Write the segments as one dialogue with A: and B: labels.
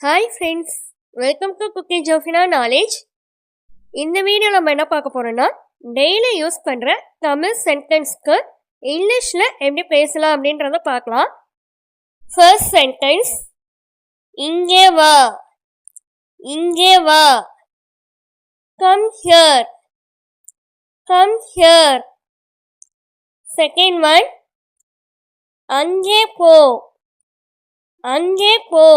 A: Hi friends, welcome to cooking Jofina knowledge. இந்த video நம்ம என்ன பார்க்க போகிறோன்னா, டெய்லி யூஸ் பண்ணுற தமிழ் சென்டென்ஸ்க்கு இங்கிலீஷில் எப்படி பேசலாம் அப்படின்றத பார்க்கலாம். ஃபர்ஸ்ட் சென்டென்ஸ், இங்கே வா. இங்கே வா. Come here. Come here. Second one, அங்கே போ. அங்கே போ.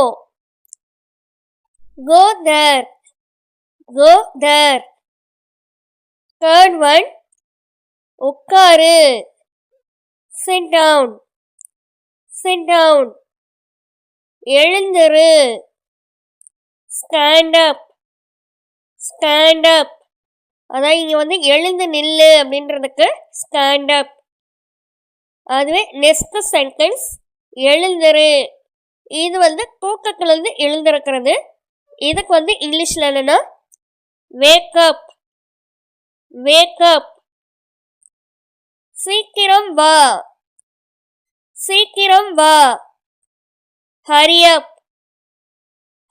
A: Go there. Go there. Third one, உட்காரு. Sit down. Sit down. எழுந்திரு. Stand up. Stand up. அதான் இங்க எழுந்து நில்லு அப்படின்றதுக்கு stand up. அதுவே நெக்ஸ்ட் சென்டென்ஸ், எழுந்திரு. இது தூக்கத்திலிருந்து எழுந்திருக்கிறது. இதுக்கு இங்கிலீஷ்ல என்னன்னா வேக் அப். Wake up. சீக்கிரம் வா. சீக்கிரம் வா. ஹரி அப்.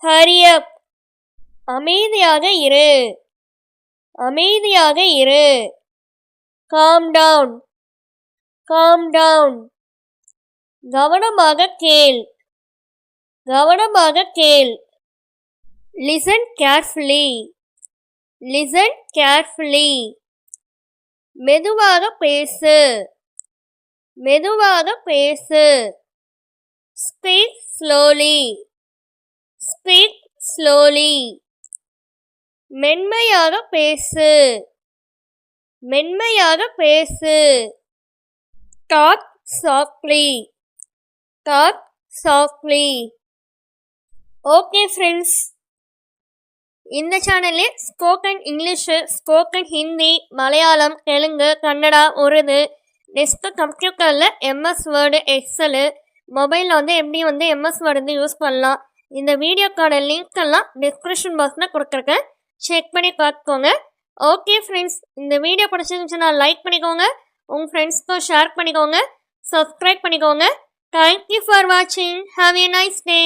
A: ஹரி அப். அமைதியாக இரு. அமைதியாக இரு. Calm down. Calm down. கவனமாக கேள். கவனமாக கேள். Listen carefully. Listen carefully. மெதுவாக பேசு. மெதுவாக பேசு. Speak slowly. Speak slowly. மென்மையாக பேசு. மென்மையாக பேசு. Talk softly. Talk softly. Okay friends, இந்த சேனலில் spoken English, spoken Hindi, Malayalam, Telugu, Kannada, Urdu, next கம்ப்யூட்டரில் எம்எஸ் வேர்டு, எக்ஸலு, மொபைலில் எப்படி எம்எஸ் வேர்டு யூஸ் பண்ணலாம், இந்த வீடியோக்கான லிங்க் எல்லாம் டிஸ்கிரிப்ஷன் பாக்ஸில் கொடுத்துருக்கேன். செக் பண்ணி பார்த்துக்கோங்க. ஓகே ஃப்ரெண்ட்ஸ், இந்த வீடியோ பிடிச்சிருந்துச்சுன்னா லைக் பண்ணிக்கோங்க, உங்கள் ஃப்ரெண்ட்ஸ்க்கும் ஷேர் பண்ணிக்கோங்க, சப்ஸ்கிரைப் பண்ணிக்கோங்க. தேங்க்யூ ஃபார் வாட்சிங். Have a nice day.